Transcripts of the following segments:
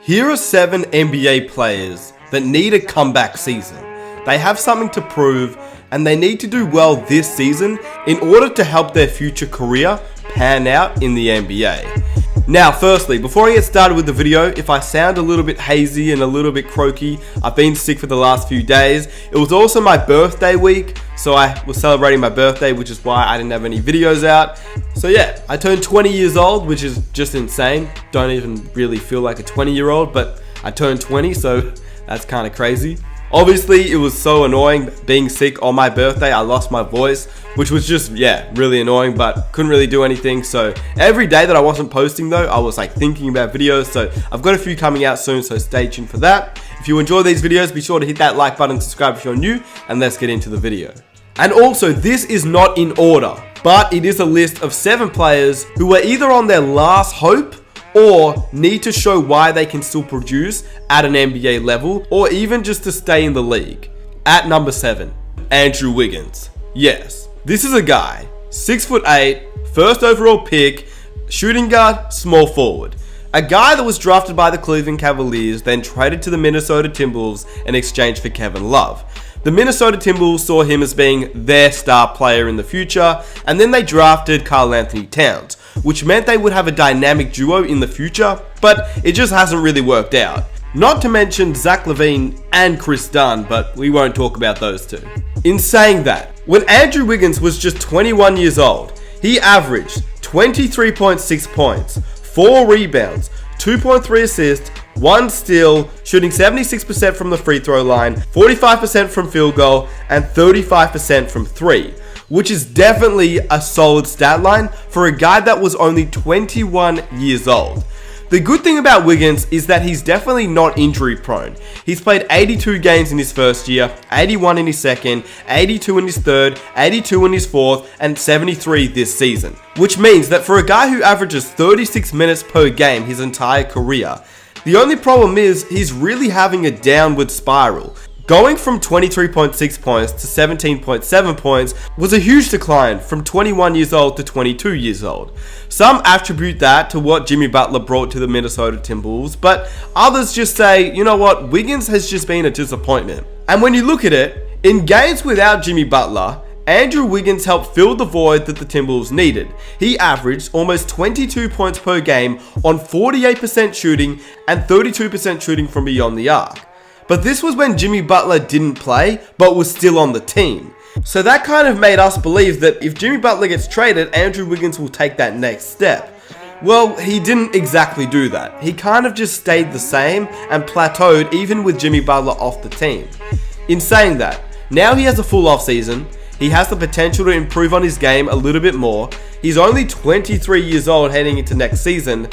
Here are 7 NBA players that need a comeback season. They have something to prove and they need to do well this season in order to help their future career pan out in the NBA. Now firstly, before I get started with the video, if I sound a little bit hazy and a little bit croaky, I've been sick for the last few days. It was also my birthday week, so I was celebrating my birthday, which is why I didn't have any videos out. So yeah, I turned 20 years old, which is just insane. Don't even really feel like a 20-year-old, but I turned 20, so that's kind of crazy. Obviously, it was so annoying being sick on my birthday. I lost my voice, which was just, really annoying, but couldn't really do anything. So every day that I wasn't posting though, I was thinking about videos. So I've got a few coming out soon, so stay tuned for that. If you enjoy these videos, be sure to hit that like button, subscribe if you're new, and let's get into the video. And also, this is not in order, but it is a list of 7 players who are either on their last hope or need to show why they can still produce at an NBA level, or even just to stay in the league. At number 7, Andrew Wiggins. Yes, this is a guy, 6'8", first overall pick, shooting guard, small forward. A guy that was drafted by the Cleveland Cavaliers, then traded to the Minnesota Timberwolves in exchange for Kevin Love. The Minnesota Timberwolves saw him as being their star player in the future, and then they drafted Karl-Anthony Towns, which meant they would have a dynamic duo in the future, but it just hasn't really worked out. Not to mention Zach LaVine and Chris Dunn, but we won't talk about those two. In saying that, when Andrew Wiggins was just 21 years old, he averaged 23.6 points, 4 rebounds, 2.3 assists, 1 steal, shooting 76% from the free throw line, 45% from field goal, and 35% from 3. Which is definitely a solid stat line for a guy that was only 21 years old. The good thing about Wiggins is that he's definitely not injury prone. He's played 82 games in his first year, 81 in his second, 82 in his third, 82 in his fourth, and 73 this season. Which means that for a guy who averages 36 minutes per game his entire career, the only problem is he's really having a downward spiral. Going from 23.6 points to 17.7 points was a huge decline from 21 years old to 22 years old. Some attribute that to what Jimmy Butler brought to the Minnesota Timberwolves, but others just say, you know what, Wiggins has just been a disappointment. And when you look at it, in games without Jimmy Butler, Andrew Wiggins helped fill the void that the Timberwolves needed. He averaged almost 22 points per game on 48% shooting and 32% shooting from beyond the arc. But this was when Jimmy Butler didn't play, but was still on the team. So that kind of made us believe that if Jimmy Butler gets traded, Andrew Wiggins will take that next step. Well, he didn't exactly do that. He kind of just stayed the same and plateaued even with Jimmy Butler off the team. In saying that, now he has a full offseason. He has the potential to improve on his game a little bit more. He's only 23 years old heading into next season.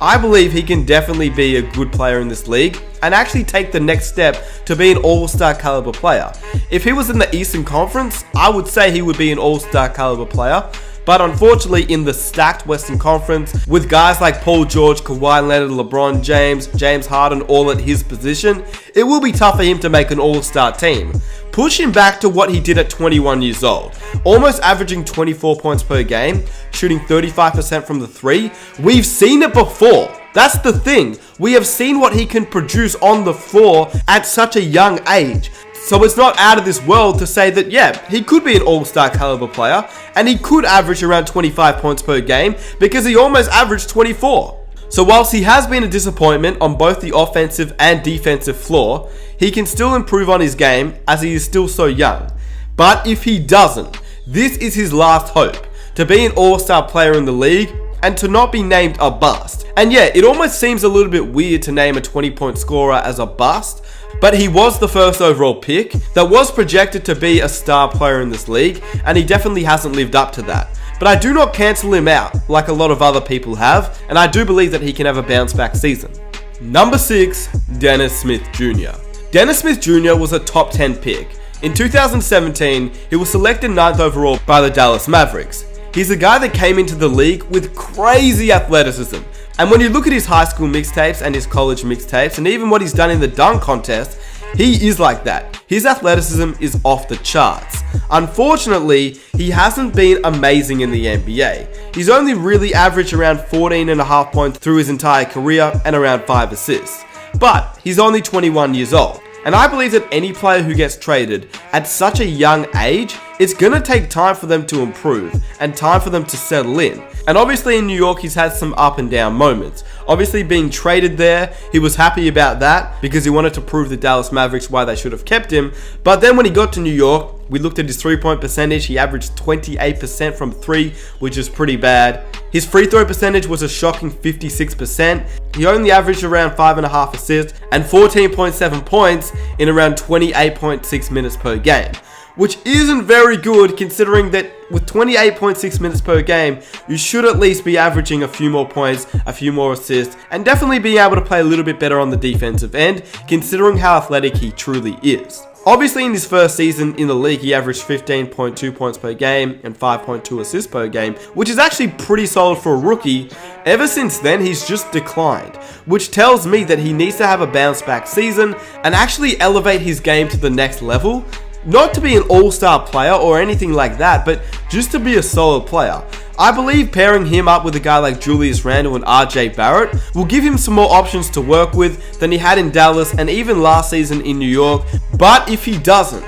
I believe he can definitely be a good player in this league and actually take the next step to be an all-star caliber player. If he was in the Eastern Conference, I would say he would be an all-star caliber player. But unfortunately, in the stacked Western Conference, with guys like Paul George, Kawhi Leonard, LeBron James, James Harden all at his position, it will be tough for him to make an all-star team. Push him back to what he did at 21 years old, almost averaging 24 points per game, shooting 35% from the 3. We've seen it before. That's the thing. We have seen what he can produce on the floor at such a young age. So it's not out of this world to say that, he could be an all-star caliber player and he could average around 25 points per game because he almost averaged 24. So whilst he has been a disappointment on both the offensive and defensive floor, he can still improve on his game as he is still so young. But if he doesn't, this is his last hope, to be an all-star player in the league and to not be named a bust. And it almost seems a little bit weird to name a 20-point scorer as a bust, but he was the first overall pick that was projected to be a star player in this league, and he definitely hasn't lived up to that. But I do not cancel him out like a lot of other people have, and I do believe that he can have a bounce back season. Number 6, Dennis Smith Jr. Dennis Smith Jr. was a top 10 pick. In 2017, he was selected 9th overall by the Dallas Mavericks. He's a guy that came into the league with crazy athleticism. And when you look at his high school mixtapes and his college mixtapes, and even what he's done in the dunk contest, he is like that. His athleticism is off the charts. Unfortunately, he hasn't been amazing in the NBA. He's only really averaged around 14.5 points through his entire career and around 5 assists. but he's only 21 years old. And I believe that any player who gets traded at such a young age, it's going to take time for them to improve and time for them to settle in. And obviously in New York, he's had some up and down moments. Obviously being traded there, he was happy about that because he wanted to prove the Dallas Mavericks why they should have kept him. But then when he got to New York, we looked at his 3-point percentage. He averaged 28% from 3, which is pretty bad. His free throw percentage was a shocking 56%. He only averaged around 5.5 assists and 14.7 points in around 28.6 minutes per game, which isn't very good considering that with 28.6 minutes per game, you should at least be averaging a few more points, a few more assists, and definitely being able to play a little bit better on the defensive end, considering how athletic he truly is. Obviously, in his first season in the league, he averaged 15.2 points per game and 5.2 assists per game, which is actually pretty solid for a rookie. Ever since then, he's just declined, which tells me that he needs to have a bounce back season and actually elevate his game to the next level. Not to be an all-star player or anything like that, but just to be a solid player. I believe pairing him up with a guy like Julius Randle and RJ Barrett will give him some more options to work with than he had in Dallas and even last season in New York. But if he doesn't,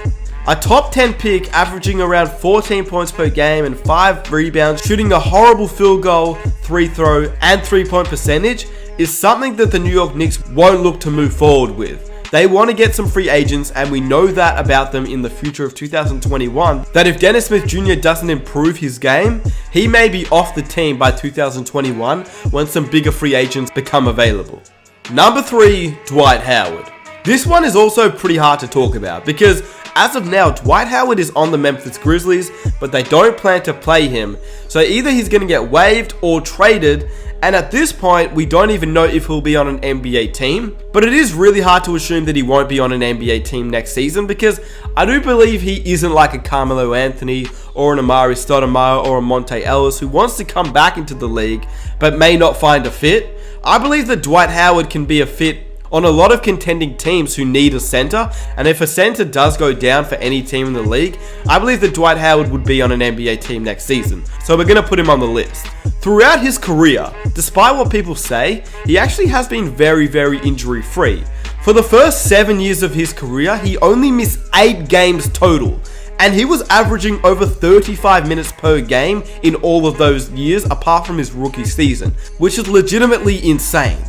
a top 10 pick averaging around 14 points per game and 5 rebounds, shooting a horrible field goal, free throw, and 3-point percentage is something that the New York Knicks won't look to move forward with. They want to get some free agents, and we know that about them in the future of 2021, that if Dennis Smith Jr. doesn't improve his game, he may be off the team by 2021 when some bigger free agents become available. Number 3, Dwight Howard. This one is also pretty hard to talk about because as of now, Dwight Howard is on the Memphis Grizzlies, but they don't plan to play him. So either he's going to get waived or traded, and at this point, we don't even know if he'll be on an NBA team. But it is really hard to assume that he won't be on an NBA team next season because I do believe he isn't like a Carmelo Anthony or an Amari Stoudemire or a Monte Ellis who wants to come back into the league but may not find a fit. I believe that Dwight Howard can be a fit on a lot of contending teams who need a center, and if a center does go down for any team in the league, I believe that Dwight Howard would be on an NBA team next season, so we're going to put him on the list. Throughout his career, despite what people say, he actually has been very, very injury free. For the first 7 years of his career, he only missed 8 games total, and he was averaging over 35 minutes per game in all of those years apart from his rookie season, which is legitimately insane.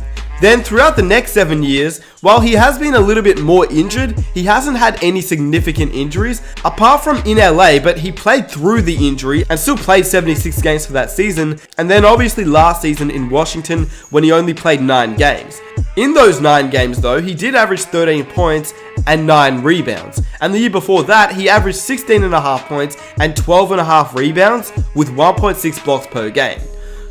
Then throughout the next 7 years, while he has been a little bit more injured, he hasn't had any significant injuries apart from in LA, but he played through the injury and still played 76 games for that season, and then obviously last season in Washington when he only played 9 games. In those 9 games though, he did average 13 points and 9 rebounds, and the year before that he averaged 16.5 points and 12.5 rebounds with 1.6 blocks per game.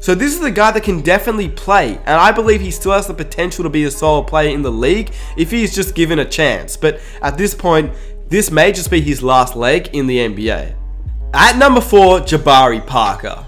So this is the guy that can definitely play, and I believe he still has the potential to be a solid player in the league if he is just given a chance. But at this point, this may just be his last leg in the NBA. At number 4, Jabari Parker.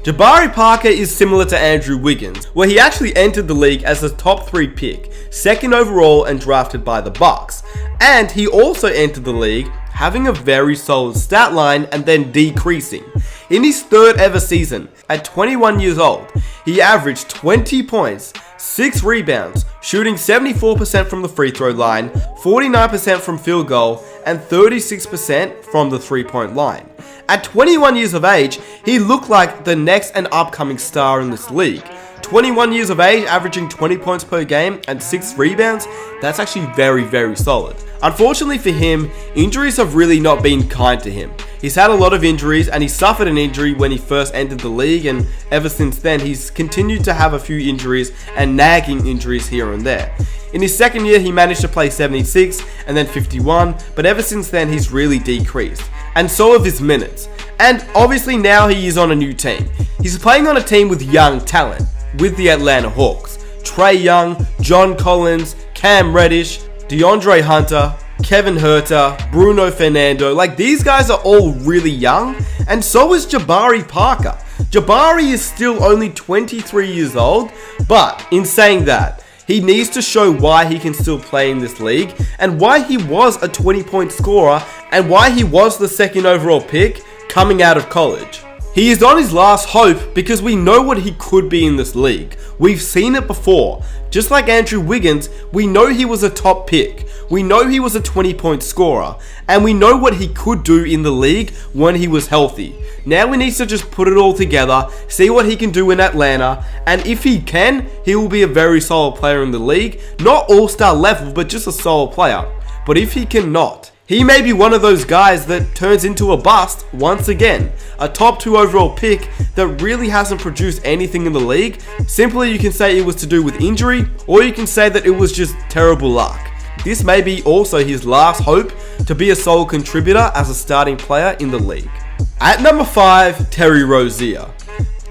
Jabari Parker is similar to Andrew Wiggins, where he actually entered the league as a top 3 pick, 2nd overall and drafted by the Bucks. And he also entered the league having a very solid stat line and then decreasing. In his 3rd ever season, at 21 years old, he averaged 20 points, 6 rebounds, shooting 74% from the free throw line, 49% from field goal, and 36% from the 3-point line. At 21 years of age, he looked like the next and upcoming star in this league. 21 years of age, averaging 20 points per game and 6 rebounds, that's actually very, very solid. Unfortunately for him, injuries have really not been kind to him. He's had a lot of injuries, and he suffered an injury when he first entered the league, and ever since then he's continued to have a few injuries and nagging injuries here and there. In his 2nd year he managed to play 76 and then 51, but ever since then he's really decreased, and so have his minutes. And obviously now he is on a new team. He's playing on a team with young talent, with the Atlanta Hawks. Trae Young, John Collins, Cam Reddish, DeAndre Hunter, Kevin Huerter, Bruno Fernando, like these guys are all really young, and so is Jabari Parker. Jabari is still only 23 years old, but in saying that, he needs to show why he can still play in this league, and why he was a 20-point scorer, and why he was the 2nd overall pick coming out of college. He is on his last hope because we know what he could be in this league. We've seen it before. Just like Andrew Wiggins, we know he was a top pick. We know he was a 20-point scorer. And we know what he could do in the league when he was healthy. Now we need to just put it all together, see what he can do in Atlanta, and if he can, he will be a very solid player in the league. Not all-star level, but just a solid player. But if he cannot, he may be one of those guys that turns into a bust once again. A top 2 overall pick that really hasn't produced anything in the league. Simply you can say it was to do with injury, or you can say that it was just terrible luck. This may be also his last hope to be a sole contributor as a starting player in the league. At number 5, Terry Rozier.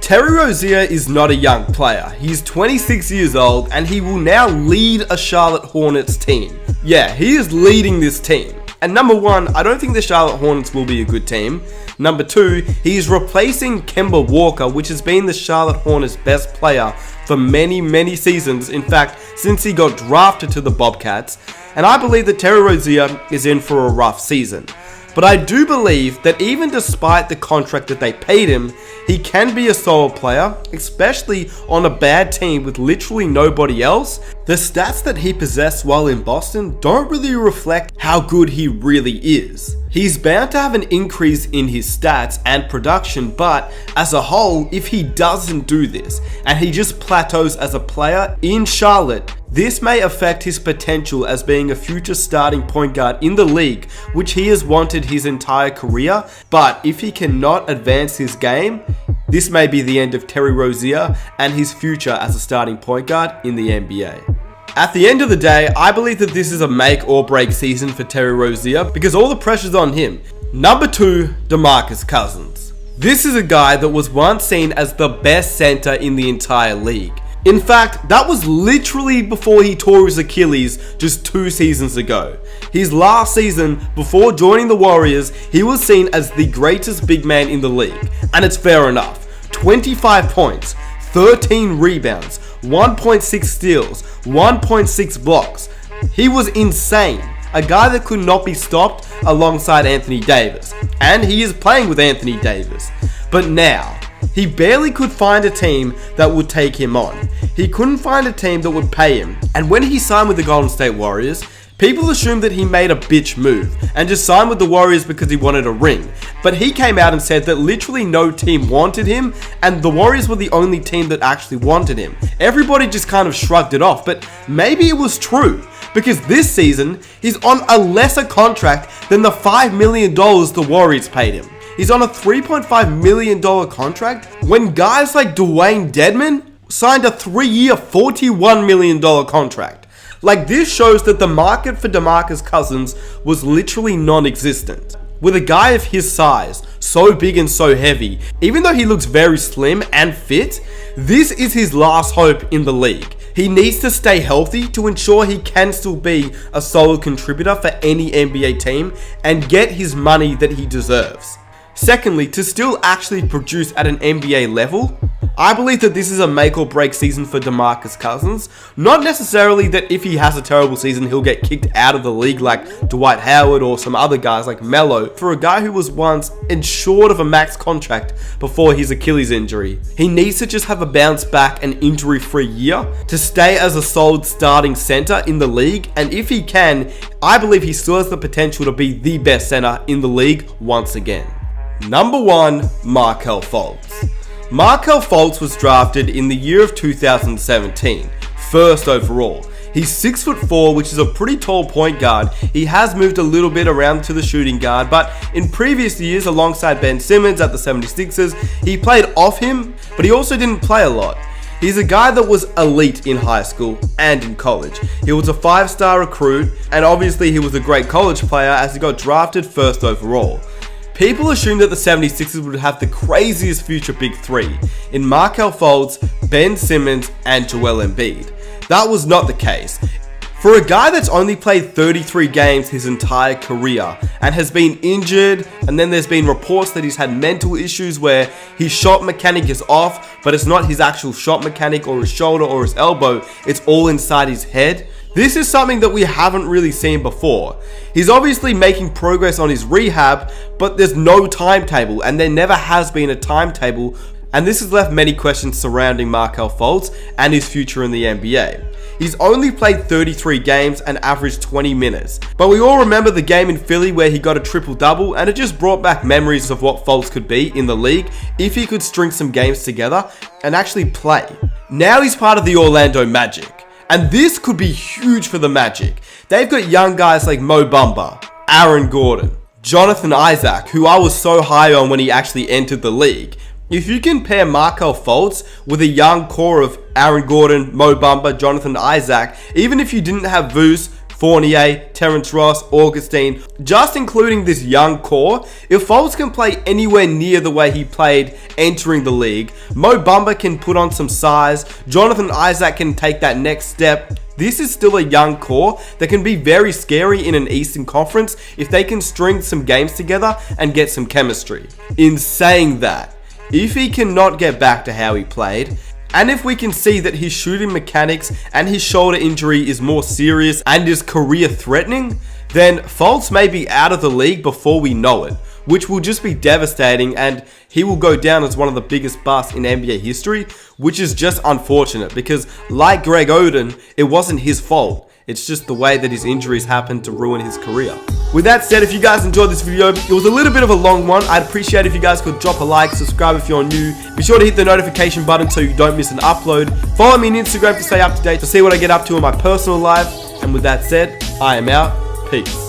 Terry Rozier is not a young player. He's 26 years old and he will now lead a Charlotte Hornets team. Yeah, he is leading this team. And number 1, I don't think the Charlotte Hornets will be a good team. Number 2, he is replacing Kemba Walker, which has been the Charlotte Hornets' best player for many seasons. In fact, since he got drafted to the Bobcats. And I believe that Terry Rozier is in for a rough season. But I do believe that even despite the contract that they paid him, he can be a solid player, especially on a bad team with literally nobody else. The stats that he possessed while in Boston don't really reflect how good he really is. He's bound to have an increase in his stats and production, but as a whole, if he doesn't do this and he just plateaus as a player in Charlotte, this may affect his potential as being a future starting point guard in the league, which he has wanted his entire career. But if he cannot advance his game, this may be the end of Terry Rozier and his future as a starting point guard in the NBA. At the end of the day, I believe that this is a make or break season for Terry Rozier because all the pressure's on him. Number 2, DeMarcus Cousins. This is a guy that was once seen as the best center in the entire league. In fact, that was literally before he tore his Achilles just 2 seasons ago. His last season, before joining the Warriors, he was seen as the greatest big man in the league. And it's fair enough. 25 points, 13 rebounds, 1.6 steals, 1.6 blocks. He was insane. A guy that could not be stopped alongside Anthony Davis. And he is playing with Anthony Davis. But now, he barely could find a team that would take him on. He couldn't find a team that would pay him. And when he signed with the Golden State Warriors, people assumed that he made a bitch move and just signed with the Warriors because he wanted a ring. But he came out and said that literally no team wanted him and the Warriors were the only team that actually wanted him. Everybody just kind of shrugged it off, but maybe it was true. Because this season, he's on a lesser contract than the $5 million the Warriors paid him. He's on a $3.5 million contract when guys like Dwayne Dedmon signed a 3-year, $41 million contract. Like, this shows that the market for DeMarcus Cousins was literally non-existent. With a guy of his size, so big and so heavy, even though he looks very slim and fit, this is his last hope in the league. He needs to stay healthy to ensure he can still be a solid contributor for any NBA team and get his money that he deserves. Secondly, to still actually produce at an NBA level, I believe that this is a make or break season for DeMarcus Cousins. Not necessarily that if he has a terrible season, he'll get kicked out of the league like Dwight Howard or some other guys like Melo. For a guy who was once insured of a max contract before his Achilles injury, he needs to just have a bounce back and injury-free year to stay as a solid starting center in the league. And if he can, I believe he still has the potential to be the best center in the league once again. Number 1, Markelle Fultz. Markelle Fultz was drafted in the year of 2017, first overall. He's 6'4", which is a pretty tall point guard. He has moved a little bit around to the shooting guard, but in previous years alongside Ben Simmons at the 76ers, he played off him, but he also didn't play a lot. He's a guy that was elite in high school and in college. He was a 5-star recruit, and obviously he was a great college player as he got drafted first overall. People assumed that the 76ers would have the craziest future big three in Markelle Fultz, Ben Simmons, and Joel Embiid. That was not the case. For a guy that's only played 33 games his entire career and has been injured, and then there's been reports that he's had mental issues where his shot mechanic is off, but it's not his actual shot mechanic or his shoulder or his elbow, it's all inside his head. This is something that we haven't really seen before. He's obviously making progress on his rehab, but there's no timetable, and there never has been a timetable, and this has left many questions surrounding Markelle Fultz and his future in the NBA. He's only played 33 games and averaged 20 minutes, but we all remember the game in Philly where he got a triple-double, and it just brought back memories of what Fultz could be in the league if he could string some games together and actually play. Now he's part of the Orlando Magic. And this could be huge for the Magic. They've got young guys like Mo Bamba, Aaron Gordon, Jonathan Isaac, who I was so high on when he actually entered the league. If you can pair Markelle Fultz with a young core of Aaron Gordon, Mo Bamba, Jonathan Isaac, even if you didn't have Vooch, Fournier, Terrence Ross, Augustine, just including this young core, if Fultz can play anywhere near the way he played entering the league, Mo Bamba can put on some size, Jonathan Isaac can take that next step. This is still a young core that can be very scary in an Eastern Conference if they can string some games together and get some chemistry. In saying that, if he cannot get back to how he played, and if we can see that his shooting mechanics and his shoulder injury is more serious and is career threatening, then Fultz may be out of the league before we know it, which will just be devastating, and he will go down as one of the biggest busts in NBA history, which is just unfortunate because, like Greg Oden, it wasn't his fault. It's just the way that his injuries happened to ruin his career. With that said, if you guys enjoyed this video, it was a little bit of a long one. I'd appreciate if you guys could drop a like, subscribe if you're new. Be sure to hit the notification button so you don't miss an upload. Follow me on Instagram to stay up to date to see what I get up to in my personal life. And with that said, I am out. Peace.